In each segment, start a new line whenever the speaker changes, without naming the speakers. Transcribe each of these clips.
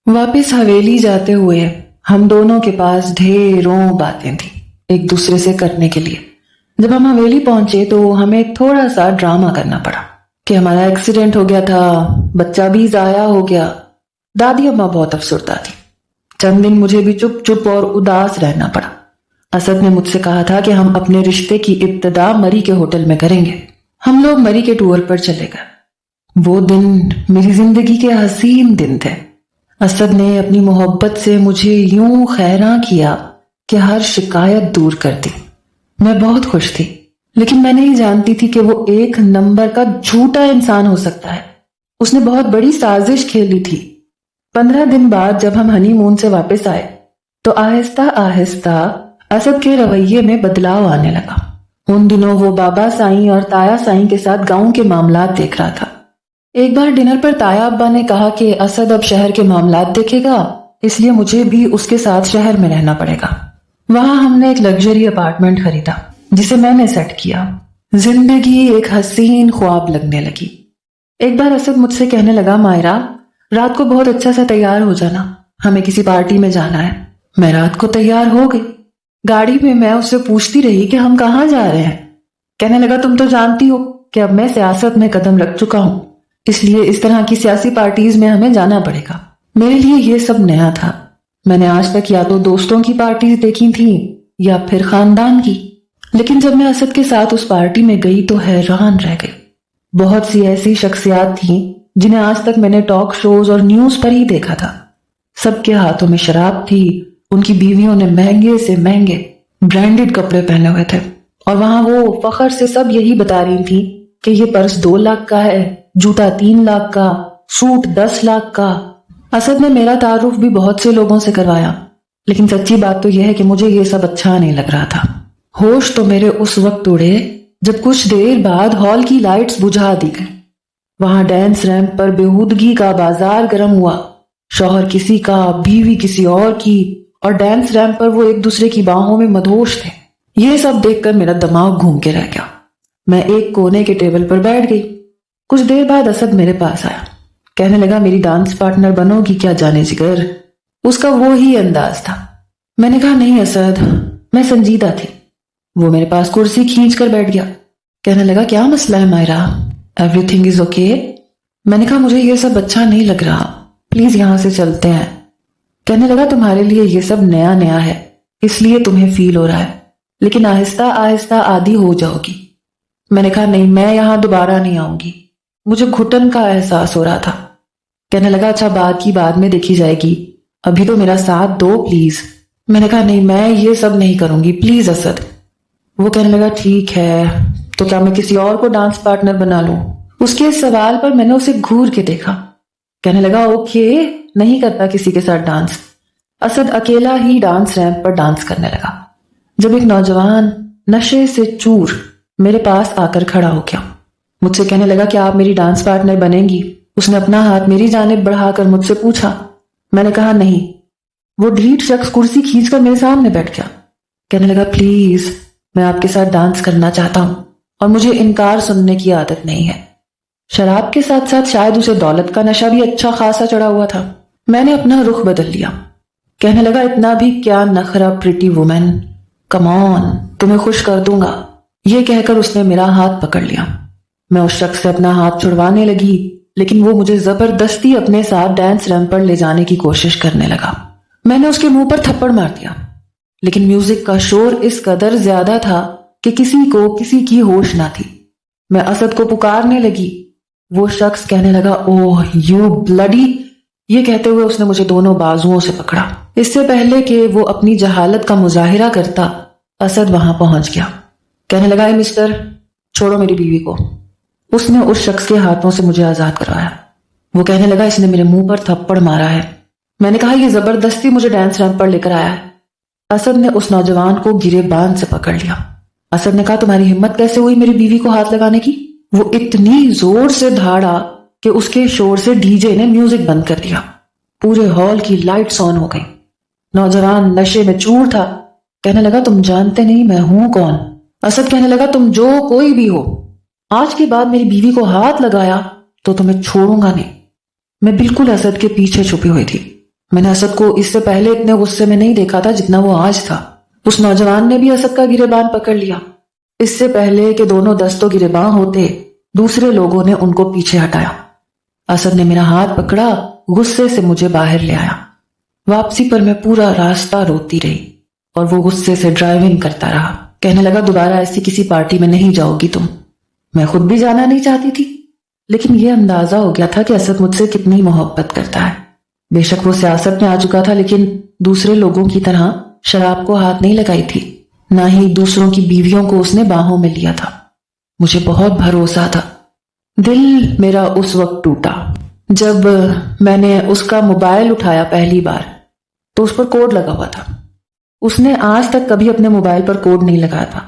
واپس حویلی جاتے ہوئے ہم دونوں کے پاس ڈھیروں باتیں تھیں ایک دوسرے سے کرنے کے لیے۔ جب ہم حویلی پہنچے تو ہمیں تھوڑا سا ڈرامہ کرنا پڑا کہ ہمارا ایکسیڈنٹ ہو گیا تھا، بچہ بھی ضائع ہو گیا۔ دادی اماں بہت افسردہ تھی۔ چند دن مجھے بھی چپ چپ اور اداس رہنا پڑا۔ اسد نے مجھ سے کہا تھا کہ ہم اپنے رشتے کی ابتدا مری کے ہوٹل میں کریں گے۔ ہم لوگ مری کے ٹور پر چلے گئے۔ وہ دن میری زندگی کے حسین دن تھے۔ اسد نے اپنی محبت سے مجھے یوں خیراں کیا کہ ہر شکایت دور کر دی۔ میں بہت خوش تھی، لیکن میں نہیں جانتی تھی کہ وہ ایک نمبر کا جھوٹا انسان ہو سکتا ہے۔ اس نے بہت بڑی سازش کھیلی تھی۔ 15 دن بعد جب ہم ہنی مون سے واپس آئے تو آہستہ آہستہ اسد کے رویے میں بدلاؤ آنے لگا۔ ان دنوں وہ بابا سائیں اور تایا سائیں کے ساتھ گاؤں کے معاملات دیکھ رہا تھا۔ ایک بار ڈنر پر تایا ابا نے کہا کہ اسد اب شہر کے معاملات دیکھے گا، اس لیے مجھے بھی اس کے ساتھ شہر میں رہنا پڑے گا۔ وہاں ہم نے ایک لگژری اپارٹمنٹ خریدا جسے میں نے سیٹ کیا۔ زندگی ایک حسین خواب لگنے لگی۔ ایک بار اسد مجھ سے کہنے لگا، مائرہ رات کو بہت اچھا سا تیار ہو جانا، ہمیں کسی پارٹی میں جانا ہے۔ میں رات کو تیار ہو گئی۔ گاڑی میں میں اس سے پوچھتی رہی کہ ہم کہاں جا رہے ہیں۔ کہنے لگا، تم تو جانتی ہو کہ اب میں سیاست میں قدم رکھ چکا ہوں، اس لیے اس طرح کی سیاسی پارٹیز میں ہمیں جانا پڑے گا۔ میرے لیے یہ سب نیا تھا۔ میں نے آج تک یا تو دوستوں کی پارٹیز دیکھی تھیں یا پھر خاندان کی، لیکن جب میں اسد کے ساتھ اس پارٹی میں گئی تو حیران رہ گئی۔ بہت سی ایسی شخصیات تھیں جنہیں آج تک میں نے ٹاک شوز اور نیوز پر ہی دیکھا تھا۔ سب کے ہاتھوں میں شراب تھی، ان کی بیویوں نے مہنگے سے مہنگے برانڈڈ کپڑے پہنے ہوئے تھے، اور وہاں وہ فخر سے سب یہی بتا رہی تھیں کہ یہ پرس 2 لاکھ کا ہے، جوتا 3 لاکھ کا، سوٹ 10 لاکھ کا۔ اسد نے میرا تعارف بھی بہت سے لوگوں سے کروایا، لیکن سچی بات تو یہ ہے کہ مجھے یہ سب اچھا نہیں لگ رہا تھا۔ ہوش تو میرے اس وقت اڑے جب کچھ دیر بعد ہال کی لائٹس بجھا دی گئی۔ وہاں ڈانس ریمپ پر بےہودگی کا بازار گرم ہوا۔ شوہر کسی کا، بیوی کسی اور کی، اور ڈانس ریمپ پر وہ ایک دوسرے کی باہوں میں مدہوش تھے۔ یہ سب دیکھ کر میرا دماغ گھوم کے رہ گیا۔ میں ایک کونے کے ٹیبل پر بیٹھ گئی۔ کچھ دیر بعد اسد میرے پاس آیا۔ کہنے لگا، میری ڈانس پارٹنر بنو گی کیا جانے جگر؟ اس کا وہی انداز تھا۔ میں نے کہا، نہیں اسد، میں سنجیدہ تھی۔ وہ میرے پاس کرسی کھینچ کر بیٹھ گیا۔ کہنے لگا، کیا مسئلہ ہے Maira? Every thing is okay? میں نے کہا، مجھے یہ سب اچھا نہیں لگ رہا، پلیز یہاں سے چلتے ہیں۔ کہنے لگا، تمہارے لیے یہ سب نیا نیا ہے، اس لیے تمہیں فیل ہو رہا ہے، لیکن آہستہ آہستہ عادی ہو جاؤ گی۔ میں نے کہا، نہیں، میں یہاں دوبارہ نہیں آؤں گی، مجھے گھٹن کا احساس ہو رہا تھا۔ کہنے لگا، اچھا بات کی بعد میں دیکھی جائے گی، ابھی تو میرا ساتھ دو پلیز۔ میں نے کہا، نہیں، میں یہ سب نہیں کروں گی، پلیز اسد۔ وہ کہنے لگا، ٹھیک ہے، تو کیا میں کسی اور کو ڈانس پارٹنر بنا لوں؟ اس کے اس سوال پر میں نے اسے گھور کے دیکھا۔ کہنے لگا، اوکے، نہیں کرتا کسی کے ساتھ ڈانس۔ اسد اکیلا ہی ڈانس ریمپ پر ڈانس کرنے لگا، جب ایک نوجوان نشے سے چور میرے پاس آ کر کھڑا ہو گیا۔ مجھ سے کہنے لگا، کیا آپ میری ڈانس پارٹنر بنیں گی؟ اس نے اپنا ہاتھ میری جانب بڑھا کر مجھ سے پوچھا۔ میں نے کہا، نہیں۔ وہ ڈھیٹ شخص کرسی کھینچ کر میرے سامنے بیٹھ گیا۔ کہنے لگا، پلیز، میں آپ کے ساتھ ڈانس کرنا چاہتا ہوں، اور مجھے انکار سننے کی عادت نہیں ہے۔ شراب کے ساتھ ساتھ شاید اسے دولت کا نشہ بھی اچھا خاصا چڑھا ہوا تھا۔ میں نے اپنا رخ بدل لیا۔ کہنے لگا، اتنا بھی کیا نخرہ پریٹی وومن، کم آن، تمہیں خوش کر دوں گا۔ یہ کہہ کر اس نے میرا ہاتھ پکڑ لیا۔ میں اس شخص سے اپنا ہاتھ چھڑوانے لگی، لیکن وہ مجھے زبردستی اپنے ساتھ ڈانس ریمپ پر لے جانے کی کوشش کرنے لگا۔ میں نے اس کے منہ پر تھپڑ مار دیا، لیکن میوزک کا شور اس قدر زیادہ تھا کہ کسی کو کسی کی ہوش نہ تھی۔ میں اسد کو پکارنے لگی۔ وہ شخص کہنے لگا، اوہ یو بلڈی۔ یہ کہتے ہوئے اس نے مجھے دونوں بازوؤں سے پکڑا۔ اس سے پہلے کہ وہ اپنی جہالت کا مظاہرہ کرتا، اسد وہاں پہنچ گیا۔ کہنے لگا، اے مسٹر، چھوڑو میری بیوی کو۔ اس نے اس شخص کے ہاتھوں سے مجھے آزاد کروایا۔ وہ کہنے لگا، اس نے میرے منہ پر تھپڑ مارا ہے۔ میں نے کہا، یہ زبردستی مجھے ڈانس ریمپ پر لے کر آیا ہے۔ اسد نے اس نوجوان کو گرے باندھ سے پکڑ لیا۔ اسد نے کہا، تمہاری ہمت کیسے ہوئی میری بیوی کو ہاتھ لگانے کی؟ وہ اتنی زور سے دھاڑا کہ اس کے شور سے ڈی جے نے میوزک بند کر دیا۔ پورے ہال کی لائٹس آن ہو گئی۔ نوجوان نشے میں چور تھا۔ کہنے لگا، تم جانتے نہیں میں ہوں کون؟ اسد کہنے لگا، تم جو کوئی بھی ہو، آج کے بعد میری بیوی کو ہاتھ لگایا تو تمہیں چھوڑوں گا نہیں۔ میں بالکل اسد کے پیچھے چھپی ہوئی تھی۔ میں نے اسد کو اس سے پہلے اتنے غصے میں نہیں دیکھا تھا جتنا وہ آج تھا۔ اس نوجوان نے بھی اسد کا گریبان پکڑ لیا۔ اس سے پہلے کہ دونوں دستوں گریباں ہوتے، دوسرے لوگوں نے ان کو پیچھے ہٹایا۔ اسد نے میرا ہاتھ پکڑا، غصے سے مجھے باہر لے آیا۔ واپسی پر میں پورا راستہ روتی رہی اور وہ غصے سے ڈرائیونگ کرتا رہا۔ کہنے لگا دوبارہ ایسی کسی پارٹی میں نہیں جاؤ گی تم۔ میں خود بھی جانا نہیں چاہتی تھی، لیکن یہ اندازہ ہو گیا تھا کہ اسد مجھ سے کتنی محبت کرتا ہے۔ بے شک وہ سیاست میں آ چکا تھا، لیکن دوسرے لوگوں کی طرح شراب کو ہاتھ نہیں لگائی تھی، نہ ہی دوسروں کی بیویوں کو اس نے باہوں میں لیا تھا۔ مجھے بہت بھروسہ تھا۔ دل میرا اس وقت ٹوٹا جب میں نے اس کا موبائل اٹھایا پہلی بار، تو اس پر کوڈ لگا ہوا تھا۔ اس نے آج تک کبھی اپنے موبائل پر کوڈ نہیں لگایا تھا۔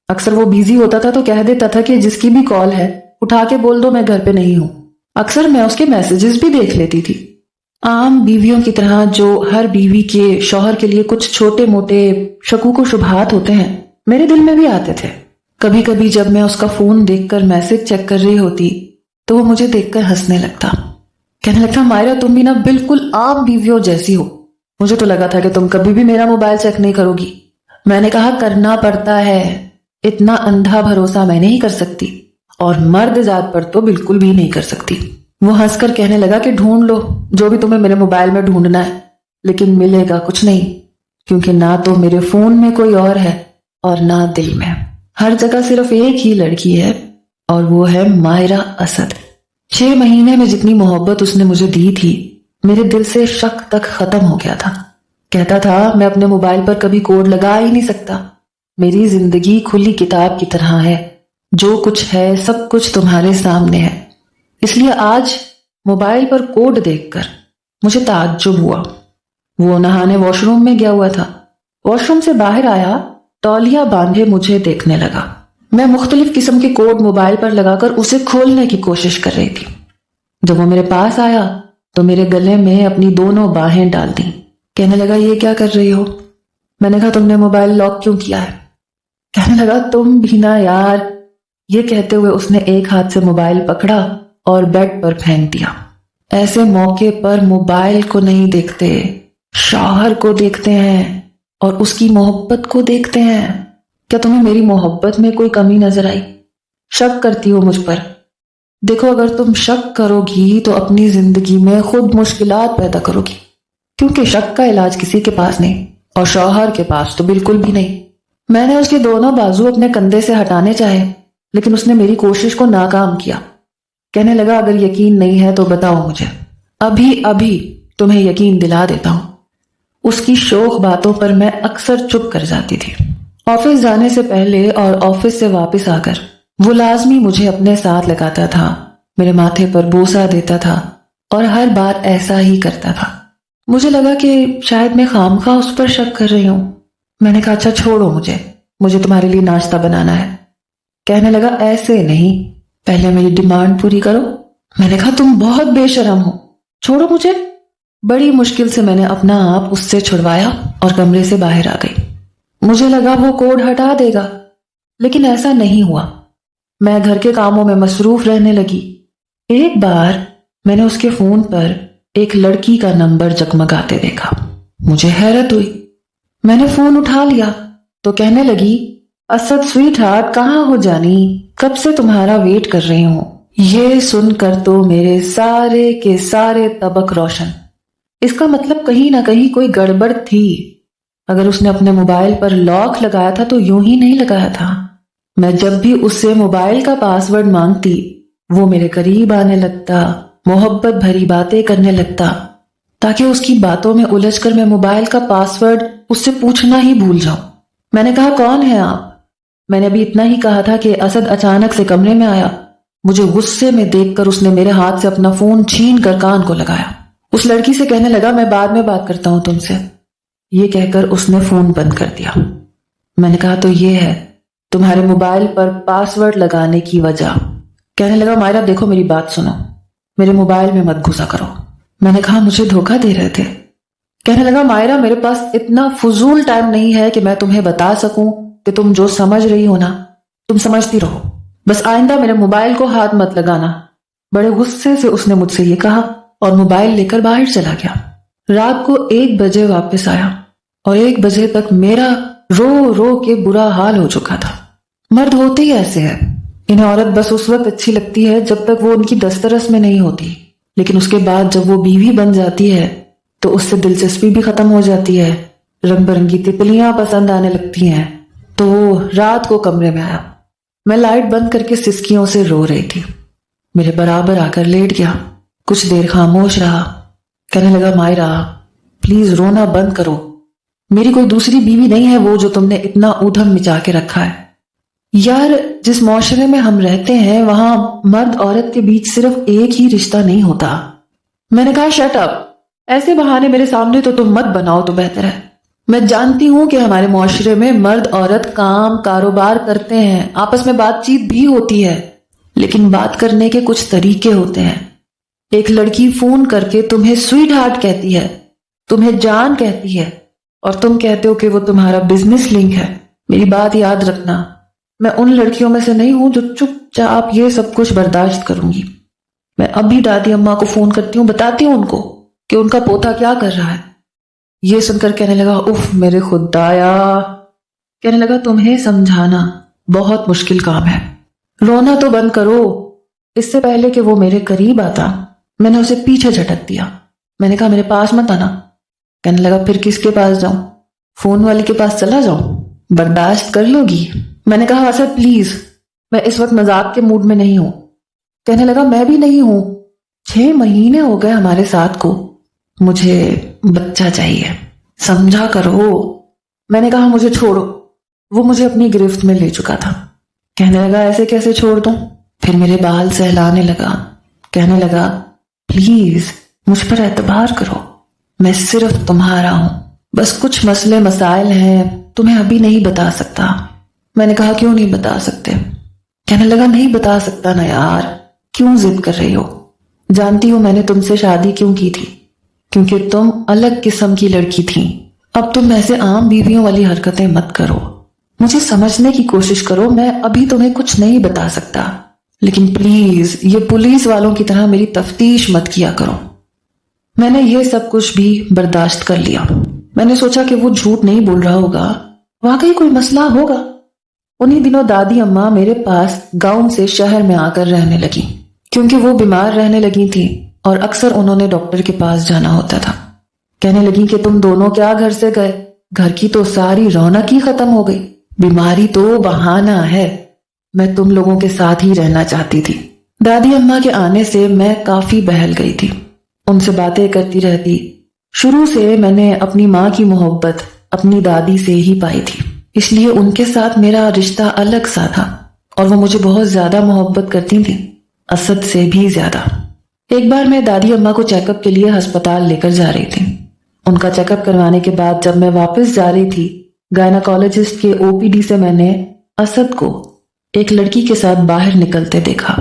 اکثر وہ بیزی ہوتا تھا تو کہہ دیتا تھا کہ جس کی بھی کال ہے اٹھا کے بول دو میں گھر پہ نہیں ہوں۔ اکثر میں اس کے میسیجز بھی دیکھ لیتی تھی۔ عام بیویوں کی طرح جو ہر بیوی کے شوہر کے لیے کچھ چھوٹے موٹے شکوک و شبہات ہوتے ہیں، میرے دل میں بھی آتے تھے۔ کبھی کبھی جب میں اس کا فون دیکھ کر میسج چیک کر رہی ہوتی تو وہ مجھے دیکھ کر ہنسنے لگتا، کہنے لگتا مائرہ تم بھی نا بالکل عام بیویوں جیسی ہو۔ مجھے تو لگا تھا کہ تم کبھی بھی میرا موبائل چیک نہیں کرو گی۔ میں نے کہا کرنا پڑتا ہے، اتنا اندھا بھروسہ میں نہیں کر سکتی، اور مرد ذات پر تو بالکل بھی نہیں کر سکتی۔ وہ ہنس کر کہنے لگا کہ ڈھونڈ لو جو بھی تمہیں میرے موبائل میں ڈھونڈنا ہے، لیکن ملے گا کچھ نہیں، کیونکہ نہ تو میرے فون میں کوئی اور ہے اور نہ دل میں۔ ہر جگہ صرف ایک ہی لڑکی ہے اور وہ ہے مائرہ اسد۔ 6 مہینے میں جتنی محبت اس نے مجھے دی تھی، میرے دل سے شک تک ختم ہو گیا تھا۔ کہتا تھا میں اپنے موبائل پر کبھی کوڈ لگا ہی نہیں سکتا، میری زندگی کھلی کتاب کی طرح ہے، جو کچھ ہے سب کچھ تمہارے سامنے ہے۔ اس لیے آج موبائل پر کوڈ دیکھ کر مجھے تعجب ہوا۔ وہ نہانے واش روم میں گیا ہوا تھا۔ واش روم سے باہر آیا، تولیہ باندھے مجھے دیکھنے لگا۔ میں مختلف قسم کے کوڈ موبائل پر لگا کر اسے کھولنے کی کوشش کر رہی تھی۔ جب وہ میرے پاس آیا تو میرے گلے میں اپنی دونوں باہیں ڈال دیں۔ کہنے لگا یہ کیا کر رہی ہو؟ میں نے کہا تم نے موبائل لاک کیوں کیا ہے؟ کہنے لگا تم بھی نا یار۔ یہ کہتے ہوئے اس نے ایک ہاتھ سے موبائل پکڑا اور بیڈ پر پھینک دیا۔ ایسے موقع پر موبائل کو نہیں دیکھتے، شوہر کو دیکھتے ہیں اور اس کی محبت کو دیکھتے ہیں۔ کیا تمہیں میری محبت میں کوئی کمی نظر آئی؟ شک کرتی ہو مجھ پر؟ دیکھو اگر تم شک کرو گی تو اپنی زندگی میں خود مشکلات پیدا کرو گی، کیونکہ شک کا علاج کسی کے پاس نہیں، اور شوہر کے پاس تو بالکل بھی نہیں۔ میں نے اس کے دونوں بازو اپنے کندھے سے ہٹانے چاہے، لیکن اس نے میری کوشش کو ناکام کیا۔ کہنے لگا اگر یقین نہیں ہے تو بتاؤ مجھے، ابھی تمہیں یقین دلا دیتا ہوں۔ اس کی شوخ باتوں پر میں اکثر چپ کر جاتی تھی۔ آفس جانے سے پہلے اور آفس سے واپس آ کر وہ لازمی مجھے اپنے ساتھ لگاتا تھا، میرے ماتھے پر بوسہ دیتا تھا اور ہر بار ایسا ہی کرتا تھا۔ مجھے لگا کہ شاید میں خامخواہ اس پر شک کر رہی ہوں۔ میں نے کہا اچھا چھوڑو مجھے تمہارے لیے ناشتہ بنانا ہے۔ کہنے لگا ایسے نہیں، پہلے میری ڈیمانڈ پوری کرو۔ میں نے کہا تم بہت بے شرم ہو، چھوڑو مجھے۔ بڑی مشکل سے میں نے اپنا آپ اس سے چھڑوایا اور کمرے سے باہر آ گئی۔ مجھے لگا وہ کوڈ ہٹا دے گا، لیکن ایسا نہیں ہوا۔ میں گھر کے کاموں میں مصروف رہنے لگی۔ ایک بار میں نے اس کے فون پر ایک لڑکی کا نمبر جگمگاتے دیکھا۔ مجھے حیرت ہوئی۔ میں نے فون اٹھا لیا تو کہنے لگی اسد سویٹ ہارٹ کہاں ہو جانی، کب سے تمہارا ویٹ کر رہی ہوں۔ یہ سن کر تو میرے سارے کے سارے طبق روشن۔ اس کا مطلب کہیں نہ کہیں کوئی گڑبڑ تھی۔ اگر اس نے اپنے موبائل پر لاک لگایا تھا تو یوں ہی نہیں لگایا تھا۔ میں جب بھی اس سے موبائل کا پاس ورڈ مانگتی، وہ میرے قریب آنے لگتا، محبت بھری باتیں کرنے لگتا، تاکہ اس کی باتوں میں الجھ کر میں موبائل کا پاس ورڈ اس سے پوچھنا ہی بھول جاؤں۔ میں نے کہا کون ہے آپ؟ میں نے ابھی اتنا ہی کہا تھا کہ اسد اچانک سے کمرے میں آیا۔ مجھے غصے میں دیکھ کر اس نے میرے ہاتھ سے اپنا فون چھین کر کان کو لگایا۔ اس لڑکی سے کہنے لگا میں بعد میں بات کرتا ہوں تم سے۔ یہ کہہ کر اس نے فون بند کر دیا۔ میں نے کہا تو یہ ہے تمہارے موبائل پر پاس ورڈ لگانے کی وجہ۔ کہنے لگا مائرہ دیکھو میری بات سنو، میرے موبائل میں مت گھسا کرو۔ میں نے کہا مجھے دھوکہ دے رہے تھے۔ کہنے لگا مائرہ میرے پاس اتنا فضول ٹائم نہیں ہے کہ میں تمہیں بتا سکوں کہ تم جو سمجھ رہی ہو نا تم سمجھتی رہو، بس آئندہ میرے موبائل کو ہاتھ مت لگانا۔ بڑے غصے سے اس نے مجھ سے یہ کہا اور موبائل لے کر باہر چلا گیا۔ رات کو 1 بجے واپس آیا اور 1 بجے تک میرا رو رو کے برا حال ہو چکا تھا۔ مرد ہوتے ہی ایسے ہیں، انہیں عورت بس اس وقت اچھی لگتی ہے جب تک وہ ان کی دسترس میں نہیں ہوتی، لیکن اس کے بعد جب وہ بیوی بن جاتی ہے تو اس سے دلچسپی بھی ختم ہو جاتی ہے، رنگ برنگی تتلیاں پسند آنے لگتی ہیں۔ تو وہ رات کو کمرے میں آیا، میں لائٹ بند کر کے سسکیوں سے رو رہی تھی، میرے برابر آ کر لیٹ گیا، کچھ دیر خاموش رہا، کہنے لگا مائرہ پلیز رونا بند کرو، میری کوئی دوسری بیوی نہیں ہے وہ جو تم نے اتنا ادھم مچا کے رکھا ہے۔ یار جس معاشرے میں ہم رہتے ہیں وہاں مرد عورت کے بیچ صرف ایک ہی رشتہ نہیں ہوتا۔ میں نے کہا شٹ اپ، ایسے بہانے میرے سامنے تو تم مت بناؤ تو بہتر ہے۔ میں جانتی ہوں کہ ہمارے معاشرے میں مرد عورت کام کاروبار کرتے ہیں، آپس میں بات چیت بھی ہوتی ہے، لیکن بات کرنے کے کچھ طریقے ہوتے ہیں۔ ایک لڑکی فون کر کے تمہیں سویٹ ہارٹ کہتی ہے، تمہیں جان کہتی ہے، اور تم کہتے ہو کہ وہ تمہارا بزنس لنک ہے۔ میری بات یاد رکھنا، میں ان لڑکیوں میں سے نہیں ہوں جو چپ چاپ یہ سب کچھ برداشت کروں گی۔ میں ابھی دادی اماں کو فون کرتی ہوں، بتاتی ہوں ان کو کہ ان کا پوتا کیا کر رہا ہے۔ یہ سن کر کہنے لگا اف میرے خدایا، کہنے لگا تمہیں سمجھانا بہت مشکل کام ہے، رونا تو بند کرو۔ اس سے پہلے کہ وہ میرے قریب آتا میں نے اسے پیچھے جھٹک دیا۔ میں نے کہا میرے پاس مت آنا۔ کہنے لگا پھر کس کے پاس جاؤں؟ فون والے کے پاس چلا جاؤں؟ برداشت کر لو گی؟ میں نے کہا اسد پلیز، میں اس وقت مذاق کے موڈ میں نہیں ہوں۔ کہنے لگا میں بھی نہیں ہوں، 6 مہینے ہو گئے ہمارے ساتھ کو، مجھے بچہ چاہیے، سمجھا کرو۔ میں نے کہا مجھے چھوڑو، وہ مجھے اپنی گرفت میں لے چکا تھا۔ کہنے لگا ایسے کیسے چھوڑ دوں؟ پھر میرے بال سہلانے لگا، کہنے لگا پلیز مجھ پر اعتبار کرو، میں صرف تمہارا ہوں، بس کچھ مسئلے مسائل ہیں تمہیں ابھی نہیں بتا سکتا۔ میں نے کہا کیوں نہیں بتا سکتے؟ کہنے لگا نہیں بتا سکتا نا یار، کیوں ضد کر رہی ہو؟ جانتی ہو میں نے تم سے شادی کیوں کی تھی؟ کیونکہ تم الگ قسم کی لڑکی تھی۔ اب تم ایسے عام بیویوں والی حرکتیں مت کرو، مجھے سمجھنے کی کوشش کرو، میں ابھی تمہیں کچھ نہیں بتا سکتا، لیکن پلیز یہ پولیس والوں کی طرح میری تفتیش مت کیا کرو۔ میں نے یہ سب کچھ بھی برداشت کر لیا۔ میں نے سوچا کہ وہ جھوٹ نہیں بول رہا ہوگا، واقعی کوئی مسئلہ ہوگا۔ انہی دنوں دادی اماں میرے پاس گاؤں سے شہر میں آ کر رہنے لگی، کیونکہ وہ بیمار رہنے لگی تھی اور اکثر انہوں نے ڈاکٹر کے پاس جانا ہوتا تھا۔ کہنے لگی کہ تم دونوں کیا گھر سے گئے؟ گھر کی تو ساری رونق ہی ختم ہو گئی، بیماری تو بہانہ ہے، میں تم لوگوں کے ساتھ ہی رہنا چاہتی تھی۔ دادی اماں کے آنے سے میں کافی بہل گئی تھی، ان سے باتیں کرتی رہتی۔ شروع سے میں نے اپنی ماں کی محبت اپنی دادی سے ہی پائی تھی، اس لیے ان کے ساتھ میرا رشتہ الگ سا تھا، اور وہ مجھے بہت زیادہ محبت کرتی تھیں، اسد سے بھی زیادہ۔ ایک بار میں دادی اماں کو چیک اپ کے لیے ہسپتال لے کر جا رہی تھی۔ ان کا چیک اپ کروانے کے بعد جب میں واپس جا رہی تھی، گائناکالوجسٹ کے OPD سے میں نے اسد کو ایک لڑکی کے ساتھ باہر نکلتے دیکھا۔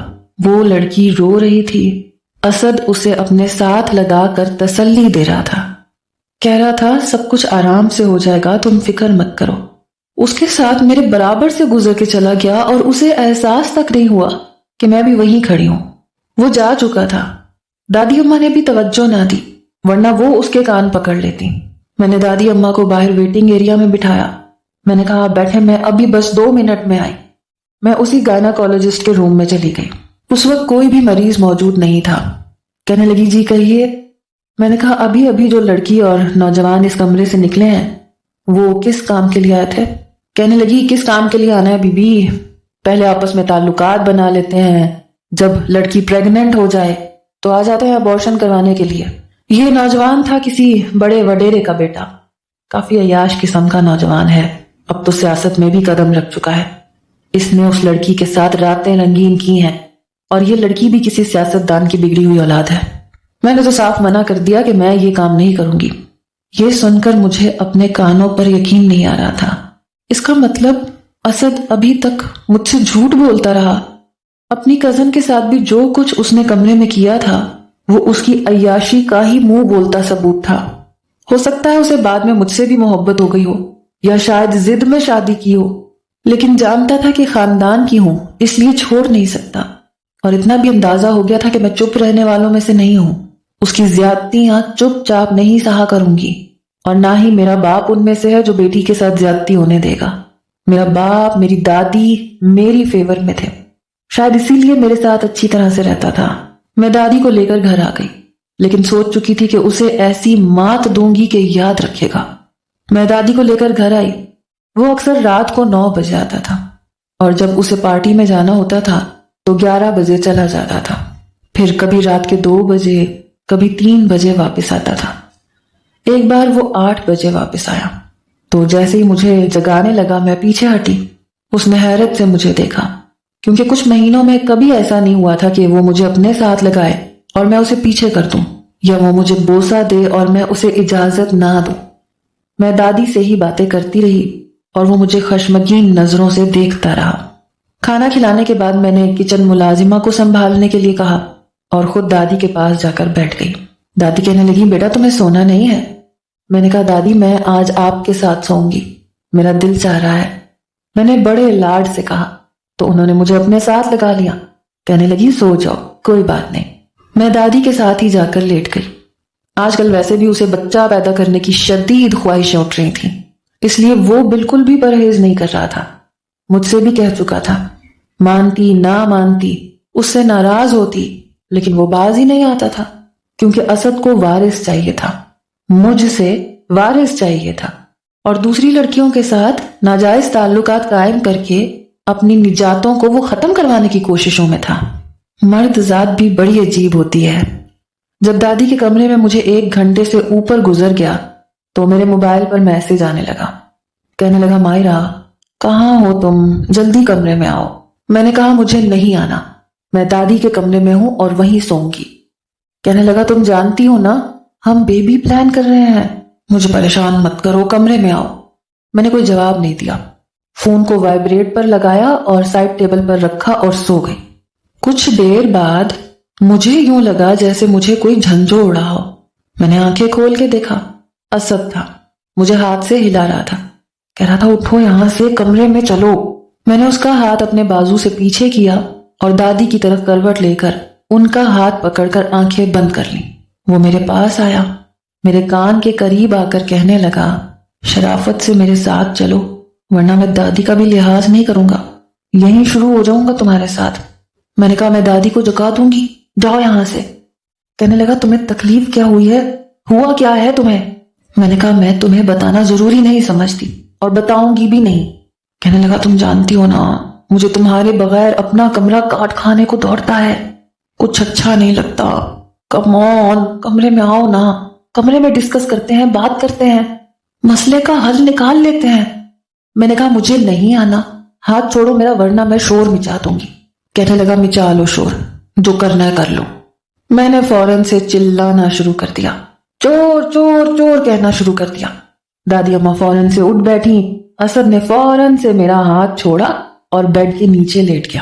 وہ لڑکی رو رہی تھی، اسد اسے اپنے ساتھ لگا کر تسلی دے رہا تھا، کہہ رہا تھا سب کچھ آرام سے ہو جائے گا، تم فکر مت کرو۔ اس کے ساتھ میرے برابر سے گزر کے چلا گیا اور اسے احساس تک نہیں ہوا کہ میں بھی وہیں کھڑی ہوں۔ وہ جا چکا تھا۔ دادی اماں نے بھی توجہ نہ دی، ورنہ وہ اس کے کان پکڑ لیتی۔ میں نے دادی اماں کو باہر ویٹنگ ایریا میں بٹھایا۔ میں نے کہا بیٹھے، میں ابھی بس 2 منٹ میں آئی۔ میں اسی گائناکالوجسٹ کے روم میں چلی گئی۔ اس وقت کوئی بھی مریض موجود نہیں تھا۔ کہنے لگی جی کہیے۔ میں نے کہا ابھی جو لڑکی اور نوجوان اس کمرے سے نکلے ہیں وہ کس کام کے لیے آئے تھے؟ کہنے لگی کس کام کے لیے آنا ہے بی بی، پہلے آپس میں تعلقات بنا لیتے ہیں، جب لڑکی پریگننٹ ہو جائے تو آ جاتے ہیں ابارشن کروانے کے لیے۔ یہ نوجوان تھا کسی بڑے وڈیرے کا بیٹا، کافی عیاش قسم کا نوجوان ہے، اب تو سیاست میں بھی قدم رکھ چکا ہے۔ اس نے اس لڑکی کے ساتھ راتیں رنگین کی ہیں، اور یہ لڑکی بھی کسی سیاستدان کی بگڑی ہوئی اولاد ہے۔ میں نے تو صاف منع کر دیا کہ میں یہ کام نہیں کروں گی۔ یہ سن کر مجھے اپنے کانوں پر یقین نہیں آ رہا تھا۔ اس کا مطلب اسد ابھی تک مجھ سے جھوٹ بولتا رہا۔ اپنی کزن کے ساتھ بھی جو کچھ اس نے کمرے میں کیا تھا وہ اس کی عیاشی کا ہی منہ بولتا ثبوت تھا۔ ہو سکتا ہے اسے بعد میں مجھ سے بھی محبت ہو گئی ہو، یا شاید ضد میں شادی کی ہو، لیکن جانتا تھا کہ خاندان کی ہوں اس لیے چھوڑ نہیں سکتا، اور اتنا بھی اندازہ ہو گیا تھا کہ میں چپ رہنے والوں میں سے نہیں ہوں۔ اس کی زیادتیاں چپ چاپ نہیں سہا کروں گی، اور نہ ہی میرا باپ ان میں سے ہے جو بیٹی کے ساتھ زیادتی ہونے دے گا۔ میرا باپ، میری دادی میری فیور میں تھے، شاید اسی لیے میرے ساتھ اچھی طرح سے رہتا تھا۔ میں دادی کو لے کر گھر آ گئی، لیکن سوچ چکی تھی کہ اسے ایسی مات دوں گی کہ یاد رکھے گا۔ میں دادی کو لے کر گھر آئی۔ وہ اکثر رات کو 9 بجے آتا تھا، اور جب اسے پارٹی میں جانا ہوتا تھا تو 11 بجے چلا جاتا تھا، پھر کبھی رات کے 2 بجے، کبھی 3 بجے واپس آتا تھا۔ ایک بار وہ 8 بجے واپس آیا تو جیسے ہی مجھے جگانے لگا میں پیچھے ہٹی۔ اس نے حیرت سے مجھے دیکھا، کیونکہ کچھ مہینوں میں کبھی ایسا نہیں ہوا تھا کہ وہ مجھے اپنے ساتھ لگائے اور میں اسے پیچھے کر دوں، یا وہ مجھے بوسہ دے اور میں اسے اجازت نہ دوں۔ میں دادی سے ہی باتیں کرتی رہی اور وہ مجھے خشمگین نظروں سے دیکھتا رہا۔ کھانا کھلانے کے بعد میں نے کچن ملازمہ کو سنبھالنے کے لیے کہا اور خود دادی کے پاس جا کر بیٹھ گئی۔ دادی کہنے لگی، بیٹا تمہیں سونا نہیں ہے؟ میں نے کہا، دادی میں آج آپ کے ساتھ سوؤں گی، میرا دل چاہ رہا ہے۔ میں نے بڑے لاڈ سے کہا تو انہوں نے مجھے اپنے ساتھ لگا لیا۔ کہنے لگی، سو جاؤ، کوئی بات نہیں۔ میں دادی کے ساتھ ہی جا کر لیٹ گئی۔ آج کل ویسے بھی اسے بچہ پیدا کرنے کی شدید خواہشیں اٹھ رہی تھیں، اس لیے وہ بالکل بھی پرہیز نہیں کر رہا تھا۔ مجھ سے بھی کہہ چکا تھا، مانتی نہ مانتی، اس سے ناراض ہوتی، لیکن وہ باز ہی نہیں آتا تھا، کیونکہ اسد کو وارث چاہیے تھا، مجھ سے وارث چاہیے تھا، اور دوسری لڑکیوں کے ساتھ ناجائز تعلقات قائم کر کے اپنی نجاتوں کو وہ ختم کروانے کی کوششوں میں تھا۔ مرد ذات بھی بڑی عجیب ہوتی ہے۔ جب دادی کے کمرے میں مجھے 1 گھنٹے سے اوپر گزر گیا تو میرے موبائل پر میسج آنے لگا۔ کہنے لگا، مائرہ کہاں ہو تم؟ جلدی کمرے میں آؤ۔ میں نے کہا، مجھے نہیں آنا، میں دادی کے کمرے میں ہوں اور وہیں سوؤں گی۔ کہنے لگا، تم جانتی ہو نا ہم بیبی پلان کر رہے ہیں، مجھے پریشان مت کرو، کمرے میں آؤ۔ میں نے کوئی جواب نہیں دیا، فون کو وائبریٹ پر لگایا اور سائڈ ٹیبل پر رکھا اور سو گئی۔ کچھ دیر بعد مجھے یوں لگا جیسے مجھے کوئی جھنجھوڑ اڑا ہو۔ میں نے آنکھیں کھول کے دیکھا، اسد تھا، مجھے ہاتھ سے ہلا رہا تھا، کہہ رہا تھا، اٹھو یہاں سے، کمرے میں چلو۔ میں نے اس کا ہاتھ اپنے بازو سے پیچھے کیا اور دادی کی طرف کروٹ لے کر ان کا ہاتھ پکڑ کر آنکھیں بند کر لیں۔ وہ میرے پاس آیا، میرے کان کے قریب آ کر کہنے لگا، شرافت سے میرے ساتھ چلو، ورنہ میں دادی کا بھی لحاظ نہیں کروں گا، یہیں شروع ہو جاؤں گا تمہارے ساتھ۔ میں نے کہا، میں دادی کو جگا دوں گی، جاؤ یہاں سے۔ کہنے لگا، تمہیں تکلیف کیا ہوئی ہے؟ ہوا کیا ہے تمہیں؟ میں نے کہا، میں تمہیں بتانا ضروری نہیں سمجھتی اور بتاؤں گی بھی نہیں۔ کہنے لگا، تم جانتی ہو نا مجھے تمہارے بغیر اپنا کمرہ کاٹ کھانے کو دوڑتا ہے، کچھ اچھا نہیں لگتا، کم آن کمرے میں آؤ نا، کمرے میں ڈسکس کرتے ہیں، بات کرتے ہیں، مسئلے کا حل نکال لیتے ہیں۔ میں نے کہا، مجھے نہیں آنا، ہاتھ چھوڑو میرا ورنہ میں شور مچا دوں گی۔ کہنے لگا، مچا لو شور، جو کرنا ہے کر لو۔ میں نے فوراً سے چلانا شروع کر دیا، چور چور چور کہنا شروع کر دیا۔ دادی اماں فوراً سے اٹھ بیٹھی، اسد نے فوراً سے میرا ہاتھ چھوڑا اور بیڈ کے نیچے لیٹ گیا۔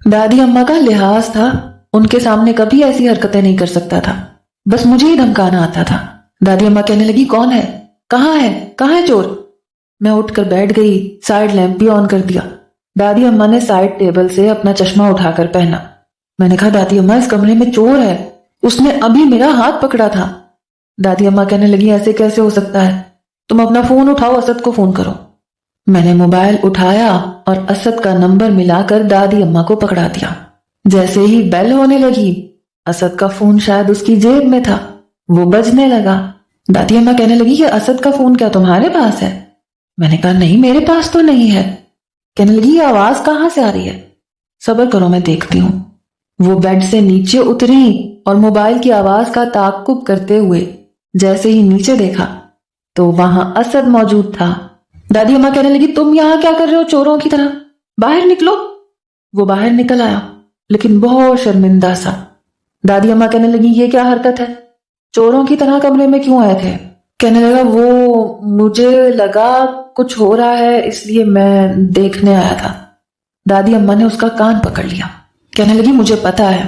دادی اماں کا لحاظ تھا، ان کے سامنے کبھی ایسی حرکتیں نہیں کر سکتا تھا، بس مجھے ہی دھمکانا آتا تھا۔ دادی اماں کہنے لگی، کون ہے؟ کہاں ہے؟ کہاں ہے چور؟ میں اٹھ کر بیٹھ گئی، سائیڈ لیمپ بھی آن کر دیا۔ دادی اماں نے سائیڈ ٹیبل سے اپنا چشمہ اٹھا کر پہنا۔ میں نے کہا، دادی اماں اس کمرے میں چور ہے، اس نے ابھی میرا ہاتھ پکڑا تھا۔ دادی اماں کہنے لگی، ایسے کیسے ہو سکتا ہے؟ تم اپنا فون اٹھاؤ، اسد کو فون کرو۔ میں نے موبائل اٹھایا اور اسد کا نمبر ملا کر دادی اماں کو پکڑا دیا۔ جیسے ہی بیل ہونے لگی، اسد کا فون شاید اس کی جیب میں تھا، وہ بجنے لگا۔ دادی اماں کہنے لگی کہ اسد کا فون کیا تمہارے پاس ہے؟ میں نے کہا، نہیں میرے پاس تو نہیں ہے۔ کہنے لگی، یہ آواز کہاں سے آ رہی ہے؟ صبر کرو میں دیکھتی ہوں۔ وہ بیڈ سے نیچے اتری اور موبائل کی آواز کا تعاقب کرتے ہوئے جیسے ہی نیچے دیکھا تو وہاں اسد موجود تھا۔ دادی اماں کہنے لگی، تم یہاں کیا کر رہے ہو چوروں کی طرح؟ باہر نکلو۔ وہ باہر نکل آیا، لیکن بہت شرمندہ سا۔ دادی اماں کہنے لگی، یہ کیا حرکت ہے؟ چوروں کی طرح کمرے میں کیوں آئے تھے؟ کہنے لگا، وہ مجھے لگا کچھ ہو رہا ہے اس لیے میں دیکھنے آیا تھا۔ دادی اماں نے اس کا کان پکڑ لیا، کہنے لگی، مجھے پتا ہے،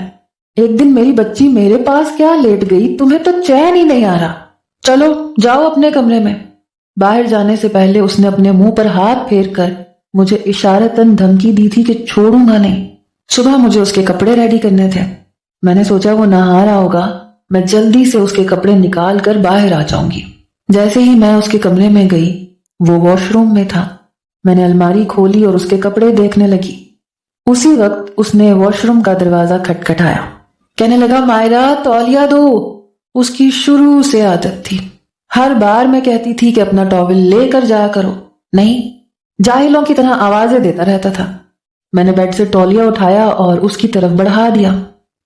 ایک دن میری بچی میرے پاس کیا لیٹ گئی، تمہیں تو چین ہی نہیں آ رہا، چلو جاؤ اپنے کمرے میں۔ باہر جانے سے پہلے اس نے اپنے منہ پر ہاتھ پھیر کر مجھے اشارتاً دھمکی دی تھی کہ چھوڑوں گا نہیں۔ صبح مجھے اس کے کپڑے ریڈی کرنے تھے، میں نے سوچا وہ نہا رہا ہوگا میں جلدی سے اس کے کپڑے نکال کر باہر آ جاؤں گی۔ جیسے ہی میں اس کے کمرے میں گئی، وہ واش روم میں تھا۔ میں نے الماری کھولی اور اس کے کپڑے دیکھنے لگی۔ اسی وقت اس نے واش روم کا دروازہ کھٹکھٹایا، کہنے لگا مائرہ تولیہ دو۔ اس کی شروع سے عادت تھی، ہر بار میں کہتی تھی کہ اپنا ٹاول لے کر جایا کرو، نہیں، جاہلوں کی طرح آوازیں دیتا رہتا تھا۔ میں نے بیڈ سے تولیہ اٹھایا اور اس کی طرف بڑھا دیا۔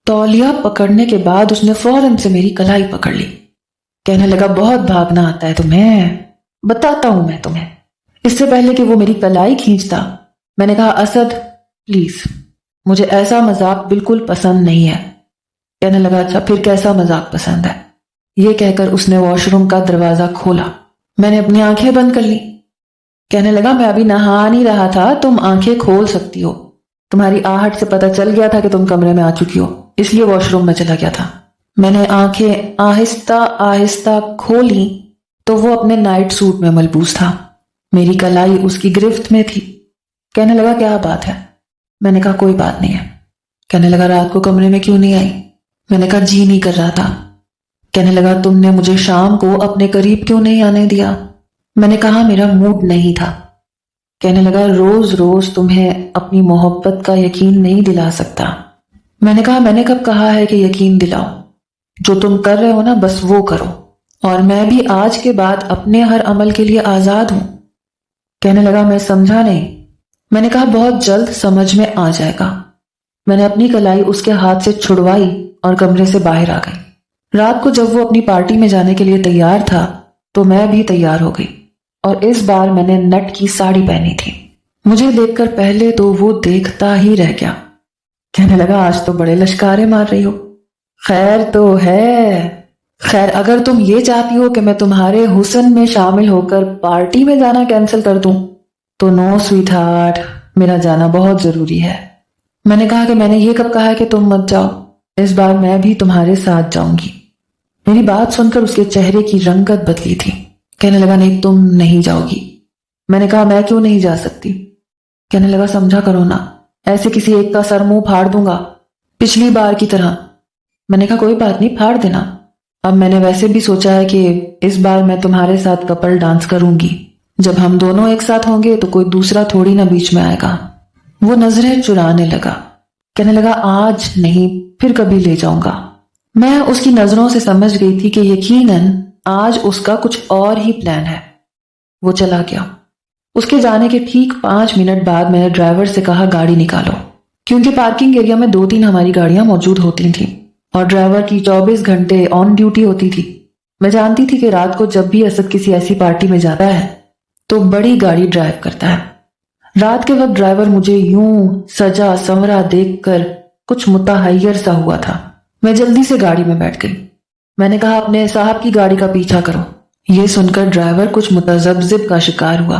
تولیہ پکڑنے کے بعد اس نے فوراً سے میری کلائی پکڑ لی، کہنے لگا بہت بھاگنا آتا ہے تمہیں، بتاتا ہوں میں تمہیں۔ اس سے پہلے کہ وہ میری کلائی کھینچتا، میں نے کہا اسد پلیز، مجھے ایسا مذاق بالکل پسند نہیں ہے۔ کہنے لگا اچھا پھر کیسا مذاق پسند ہے؟ یہ کہہ کر اس نے واش روم کا دروازہ کھولا۔ میں نے اپنی آنکھیں بند کر لی۔ کہنے لگا میں ابھی نہا نہیں رہا تھا، تم آنکھیں کھول سکتی ہو، تمہاری آہٹ سے پتہ چل گیا تھا کہ تم کمرے میں آ چکی ہو، اس لیے واش روم میں چلا گیا تھا۔ میں نے آنکھیں آہستہ آہستہ کھولی تو وہ اپنے نائٹ سوٹ میں ملبوس تھا، میری کلائی اس کی گرفت میں تھی۔ کہنے لگا کیا بات ہے؟ میں نے کہا کوئی بات نہیں ہے۔ کہنے لگا رات کو کمرے میں کیوں نہیں آئی؟ میں نے کہا جی نہیں کر رہا تھا۔ کہنے لگا تم نے مجھے شام کو اپنے قریب کیوں نہیں آنے دیا؟ میں نے کہا میرا موڈ نہیں تھا۔ کہنے لگا روز روز تمہیں اپنی محبت کا یقین نہیں دلا سکتا۔ میں نے کہا میں نے کب کہا ہے کہ یقین دلاؤ؟ جو تم کر رہے ہو نا بس وہ کرو، اور میں بھی آج کے بعد اپنے ہر عمل کے لیے آزاد ہوں۔ کہنے لگا میں سمجھا نہیں۔ میں نے کہا بہت جلد سمجھ میں آ جائے گا۔ میں نے اپنی کلائی اس کے ہاتھ سے چھڑوائی اور کمرے سے باہر آ گئی۔ رات کو جب وہ اپنی پارٹی میں جانے کے لیے تیار تھا تو میں بھی تیار ہو گئی، اور اس بار میں نے نٹ کی ساڑی پہنی تھی۔ مجھے دیکھ کر پہلے تو وہ دیکھتا ہی رہ گیا۔ کہنے لگا آج تو بڑے لشکارے مار رہی ہو۔ خیر تو ہے، خیر اگر تم یہ چاہتی ہو کہ میں تمہارے حسن میں شامل ہو کر پارٹی میں جانا کینسل کر دوں تو نو سویٹ ہارٹ، میرا جانا بہت ضروری ہے۔ میں نے کہا کہ میں نے یہ کب کہا ہے کہ تم مت جاؤ، اس بار میں بھی تمہارے ساتھ جاؤں گی۔ میری بات سن کر اس کے چہرے کی رنگت بدلی تھی۔ کہنے لگا نہیں تم نہیں جاؤ گی۔ میں نے کہا میں کیوں نہیں جا سکتی؟ کہنے لگا سمجھا کرو نا، ایسے کسی ایک کا سر منہ پھاڑ دوں گا پچھلی بار کی طرح۔ میں نے کہا کوئی بات نہیں، پھاڑ دینا۔ اب میں نے ویسے بھی سوچا ہے کہ اس بار میں تمہارے ساتھ کپل ڈانس کروں گی، جب ہم دونوں ایک ساتھ ہوں گے تو کوئی دوسرا تھوڑی نہ بیچ میں آئے گا۔ وہ نظریں چرانے لگا، کہنے لگا آج نہیں پھر کبھی لے جاؤں گا۔ میں اس کی نظروں سے سمجھ گئی تھی کہ یقیناً آج اس کا کچھ اور ہی پلان ہے۔ وہ چلا گیا۔ اس کے جانے کے ٹھیک 5 منٹ بعد میں نے ڈرائیور سے کہا گاڑی نکالو، کیونکہ پارکنگ ایریا میں 2-3 ہماری گاڑیاں موجود ہوتی تھیں اور ڈرائیور کی 24 گھنٹے آن ڈیوٹی ہوتی تھی۔ میں جانتی تھی کہ رات کو جب بھی اسد کسی ایسی پارٹی میں جاتا ہے تو بڑی گاڑی ڈرائیو کرتا ہے۔ رات کے وقت ڈرائیور مجھے یوں سجا سنورا دیکھ کر کچھ متحیر سا ہوا تھا۔ میں جلدی سے گاڑی میں بیٹھ گئی۔ میں نے کہا اپنے صاحب کی گاڑی کا پیچھا کرو۔ یہ سن کر ڈرائیور کچھ متذبذب کا شکار ہوا،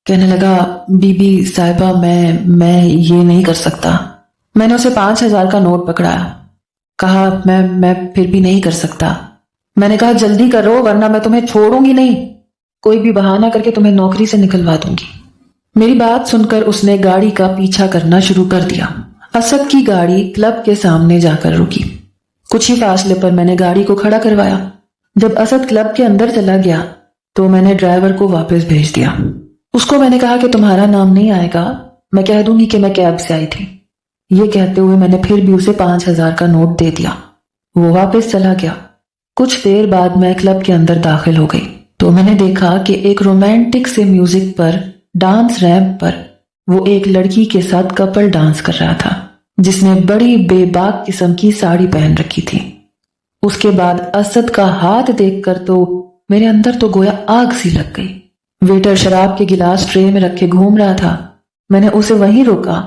کہنے لگا بی بی صاحبہ میں یہ نہیں کر سکتا۔ میں نے اسے 5,000 کا نوٹ پکڑایا، کہا میں پھر بھی نہیں کر سکتا۔ میں نے کہا جلدی کرو ورنہ میں تمہیں چھوڑوں گی نہیں، کوئی بھی بہانہ کر کے تمہیں نوکری سے نکلوا دوں گی۔ میری بات سن کر اس نے گاڑی کا پیچھا کرنا شروع کر دیا۔ اسد کی گاڑی کلب کے سامنے جا کر رکی۔ کچھ ہی فاصلے پر میں نے گاڑی کو کھڑا کروایا۔ جب اسد کلب کے اندر چلا گیا تو میں نے ڈرائیور کو واپس بھیج دیا۔ اس کو میں نے کہا کہ تمہارا نام نہیں آئے گا، میں کہہ دوں گی کہ میں کیب سے آئی تھی۔ یہ کہتے ہوئے میں نے پھر بھی اسے 5,000 کا نوٹ دے دیا۔ وہ واپس چلا گیا۔ کچھ دیر بعد میں کلب کے اندر داخل ہو گئی تو میں نے دیکھا کہ ایک رومانٹک سے میوزک پر ڈانس ریمپ پر وہ ایک لڑکی کے ساتھ کپل ڈانس کر رہا تھا جس نے بڑی بے باک قسم کی ساڑی پہن رکھی تھی۔ اس کے بعد اسد کا ہاتھ دیکھ کر تو میرے اندر تو گویا آگ سی لگ گئی۔ ویٹر شراب کے گلاس ٹرے میں رکھے گھوم رہا تھا۔ میں نے اسے وہیں روکا۔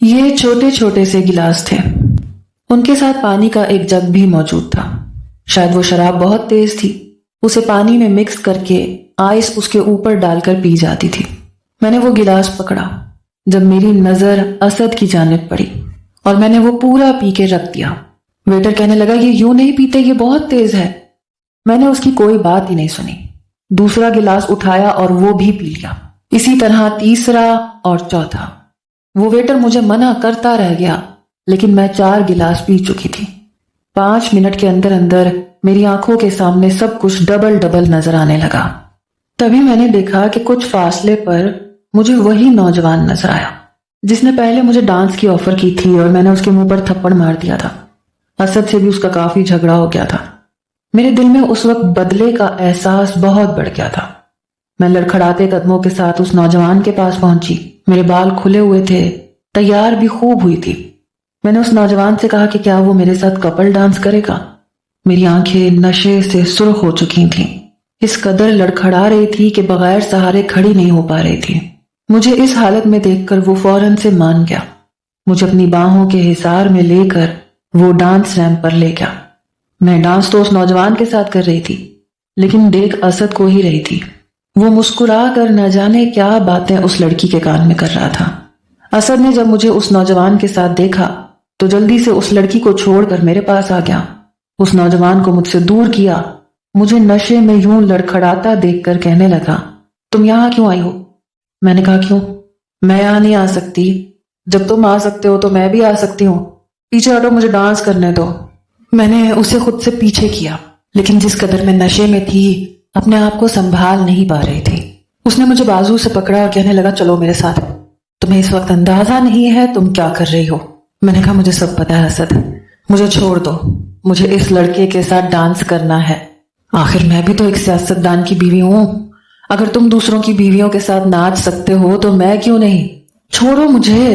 یہ چھوٹے چھوٹے سے گلاس تھے، ان کے ساتھ پانی کا ایک جگ بھی موجود تھا۔ شاید وہ شراب بہت تیز تھی، اسے پانی میں مکس کر کے آئس اس کے اوپر ڈال کر پی جاتی تھی۔ میں نے وہ گلاس پکڑا جب میری نظر اسد کی جانب پڑی اور میں نے وہ پورا پی کے رکھ دیا۔ ویٹر کہنے لگا یہ یوں نہیں پیتے، یہ بہت تیز ہے۔ میں نے اس کی کوئی بات ہی نہیں سنی، دوسرا گلاس اٹھایا اور وہ بھی پی لیا، اسی طرح تیسرا اور چوتھا۔ وہ ویٹر مجھے منع کرتا رہ گیا لیکن میں 4 گلاس پی چکی تھی۔ 5 منٹ کے اندر اندر میری آنکھوں کے سامنے سب کچھ ڈبل ڈبل نظر آنے لگا۔ تبھی میں نے دیکھا کہ کچھ فاصلے پر مجھے وہی نوجوان نظر آیا جس نے پہلے مجھے ڈانس کی آفر کی تھی اور میں نے اس کے منہ پر تھپڑ مار دیا تھا۔ اسد سے بھی اس کا کافی جھگڑا ہو گیا تھا۔ میرے دل میں اس وقت بدلے کا احساس بہت بڑھ گیا تھا۔ میں لڑکھڑاتے قدموں کے ساتھ اس نوجوان کے پاس پہنچی۔ میرے بال کھلے ہوئے تھے، تیار بھی خوب ہوئی تھی۔ میں نے اس نوجوان سے کہا کہ کیا وہ میرے ساتھ کپل ڈانس کرے گا۔ میری آنکھیں نشے سے سرخ ہو چکی تھیں، اس قدر لڑکھڑا رہی تھی کہ بغیر سہارے کھڑی نہیں ہو پا رہی تھی۔ مجھے اس حالت میں دیکھ کر وہ فوراً سے مان گیا۔ مجھے اپنی باہوں کے حصار میں لے کر وہ ڈانس ریمپ پر لے گیا۔ میں ڈانس تو اس نوجوان کے ساتھ کر رہی تھی، لیکن دیکھ اسد کو ہی رہی تھی۔ وہ مسکرا کر نہ جانے کیا باتیں اس لڑکی کے کان میں کر رہا تھا۔ اسد نے جب مجھے اس نوجوان کے ساتھ دیکھا تو جلدی سے اس لڑکی کو چھوڑ کر میرے پاس آ گیا۔ اس نوجوان کو مجھ سے دور کیا، مجھے نشے میں یوں لڑکھڑاتا دیکھ کر کہنے لگا، تم یہاں کیوں آئی ہو؟ میں نے کہا کیوں؟ میں یہاں نہیں آ سکتی، جب تم آ سکتے ہو تو میں بھی آ سکتی ہوں، پیچھے ہٹو، مجھے ڈانس کرنے دو۔ میں نے اسے خود سے پیچھے کیا، لیکن جس قدر میں نشے میں تھی اپنے آپ کو سنبھال نہیں پا رہی تھی۔ اس نے مجھے بازو سے پکڑا اور کہنے لگا، چلو میرے ساتھ، تمہیں اس وقت اندازہ نہیں ہے تم کیا کر رہی ہو۔ میں نے کہا مجھے سب پتا ہے اسد، مجھے چھوڑ دو، مجھے اس لڑکے کے ساتھ ڈانس کرنا ہے، آخر میں بھی تو ایک سیاستدان کی بیوی ہوں، اگر تم دوسروں کی بیویوں کے ساتھ ناچ سکتے ہو تو میں کیوں نہیں، چھوڑو مجھے۔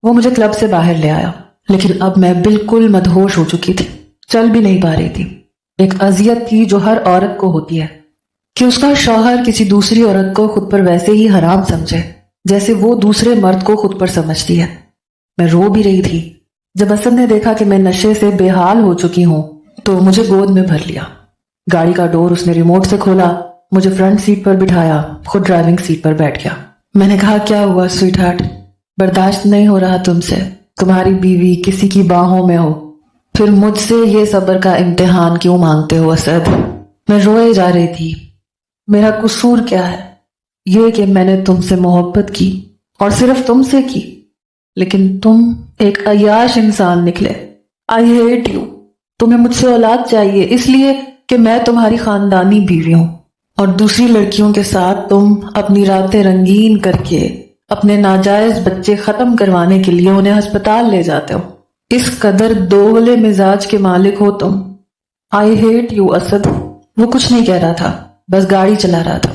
وہ مجھے کلب سے باہر لے آیا، لیکن اب میں بالکل مدہوش ہو چکی تھی، چل بھی نہیں پا رہی تھی۔ ایک اذیت تھی جو ہر عورت کو ہوتی ہے کہ اس کا شوہر کسی دوسری عورت کو خود پر ویسے ہی حرام سمجھے جیسے وہ دوسرے مرد کو خود پر سمجھتی ہے۔ میں رو بھی رہی تھی۔ جب اسد نے دیکھا کہ میں نشے سے بے حال ہو چکی ہوں تو مجھے گود میں بھر لیا۔ گاڑی کا ڈور اس نے ریموٹ سے کھولا، مجھے فرنٹ سیٹ پر بٹھایا، خود ڈرائیونگ سیٹ پر بیٹھ گیا۔ میں نے کہا کیا ہوا سویٹ ہارٹ، برداشت نہیں ہو رہا تم سے، تمہاری بیوی کسی کی باہوں میں ہو، پھر مجھ سے یہ صبر کا امتحان کیوں مانگتے ہو اسد؟ میں روئے جا رہی تھی۔ میرا قصور کیا ہے؟ یہ کہ میں نے تم سے محبت کی اور صرف تم سے کی، لیکن تم ایک عیاش انسان نکلے۔ I hate you۔ تمہیں مجھ سے اولاد چاہیے اس لیے کہ میں تمہاری خاندانی بیوی ہوں، اور دوسری لڑکیوں کے ساتھ تم اپنی راتیں رنگین کر کے اپنے ناجائز بچے ختم کروانے کے لیے انہیں ہسپتال لے جاتے ہو۔ اس قدر دوغلے مزاج کے مالک ہو تم۔ I hate you Asad. وہ کچھ نہیں کہہ رہا تھا، بس گاڑی چلا رہا تھا۔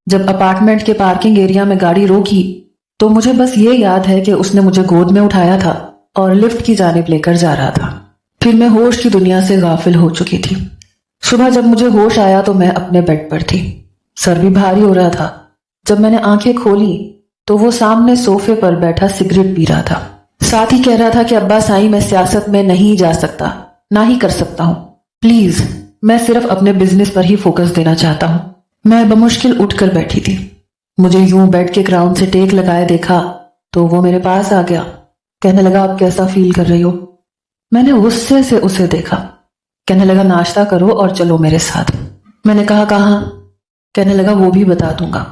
جب اپارٹمنٹ کے پارکنگ ایریا میں گاڑی روکی تو مجھے بس یہ یاد ہے کہ اس نے مجھے گود میں اٹھایا تھا اور لفٹ کی جانب لے کر جا رہا تھا۔ پھر میں ہوش کی دنیا سے غافل ہو چکی تھی۔ صبح جب مجھے ہوش آیا تو میں اپنے بیڈ پر تھی، سر بھی بھاری ہو رہا تھا۔ جب میں نے آنکھیں کھولی تو وہ سامنے صوفے پر بیٹھا سگریٹ پی رہا تھا، ساتھ ہی کہہ رہا تھا کہ ابا سائیں میں سیاست میں نہیں جا سکتا، نہ ہی کر سکتا ہوں، پلیز میں صرف اپنے بزنس پر ہی فوکس دینا چاہتا ہوں۔ میں بمشکل اٹھ کر بیٹھی تھی۔ مجھے یوں بیڈ کے گراؤنڈ سے ٹیک لگائے دیکھا تو وہ میرے پاس آ گیا، کہنے لگا اب کیسا فیل کر رہی ہو؟ میں نے غصے سے اسے دیکھا۔ کہنے لگا ناشتہ کرو اور چلو میرے ساتھ۔ میں نے کہا کہاں؟ کہنے لگا وہ بھی بتا دوں گا۔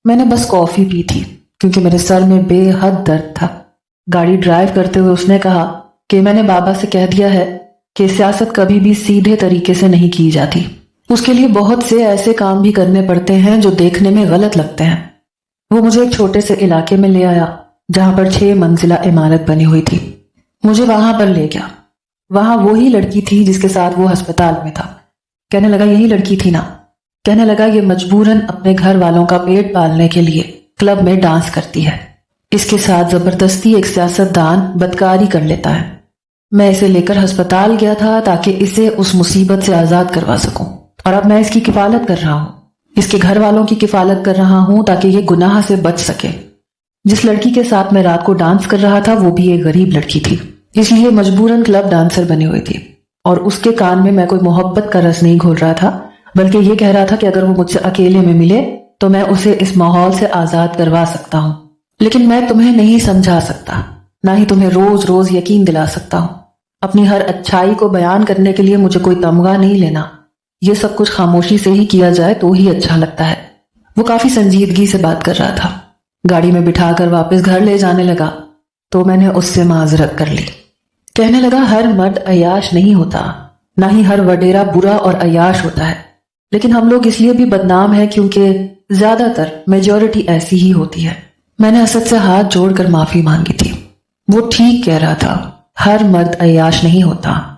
میں نے بس کافی پی تھی کیونکہ میرے سر میں بے حد درد تھا۔ گاڑی ڈرائیو کرتے ہوئے اس نے کہا کہ میں نے بابا سے کہہ دیا ہے کہ سیاست کبھی بھی سیدھے طریقے سے نہیں کی جاتی، اس کے لیے بہت سے ایسے کام بھی کرنے پڑتے ہیں جو دیکھنے میں غلط لگتے ہیں۔ وہ مجھے ایک چھوٹے سے علاقے میں لے آیا جہاں پر 6 منزلہ عمارت بنی ہوئی تھی۔ مجھے وہاں پر لے گیا۔ وہاں وہی لڑکی تھی جس کے ساتھ وہ ہسپتال میں تھا۔ کہنے لگا یہی لڑکی تھی نا؟ کہنے لگا یہ مجبوراً اپنے گھر والوں کا پیٹ پالنے کے لیے کلب میں ڈانس کرتی ہے، اس کے ساتھ زبردستی ایک سیاستدان بدکاری کر لیتا ہے۔ میں اسے لے کر ہسپتال گیا تھا تاکہ اسے اس مصیبت سے آزاد کروا سکوں، اور اب میں اس کی کفالت کر رہا ہوں، اس کے گھر والوں کی کفالت کر رہا ہوں تاکہ یہ گناہ سے بچ سکے۔ جس لڑکی کے ساتھ میں رات کو ڈانس کر رہا تھا وہ بھی ایک غریب لڑکی تھی، اس لیے مجبوراً کلب ڈانسر بنی ہوئی تھی، اور اس کے کان میں کوئی محبت کا رس نہیں گھول رہا تھا، بلکہ یہ کہہ رہا تھا کہ اگر وہ مجھ سے اکیلے میں ملے تو میں اسے اس ماحول سے آزاد کروا سکتا ہوں، لیکن میں تمہیں نہیں سمجھا سکتا، نہ ہی تمہیں روز روز یقین دلا سکتا ہوں۔ اپنی ہر اچھائی کو بیان کرنے کے لیے مجھے کوئی تمغہ نہیں لینا، یہ سب کچھ خاموشی سے ہی کیا جائے تو ہی اچھا لگتا ہے۔ وہ کافی سنجیدگی سے بات کر رہا تھا۔ گاڑی میں بٹھا کر واپس گھر لے جانے لگا تو میں نے اس سے معذرت کر لی۔ کہنے لگا ہر مرد عیاش نہیں ہوتا، نہ ہی ہر وڈیرا برا اور عیاش ہوتا ہے، لیکن ہم لوگ اس لیے بھی بدنام ہیں کیونکہ زیادہ تر میجورٹی ایسی ہی ہوتی ہے۔ میں نے اسد سے ہاتھ جوڑ کر معافی مانگی تھی۔ وہ ٹھیک کہہ رہا تھا، ہر مرد عیاش نہیں ہوتا،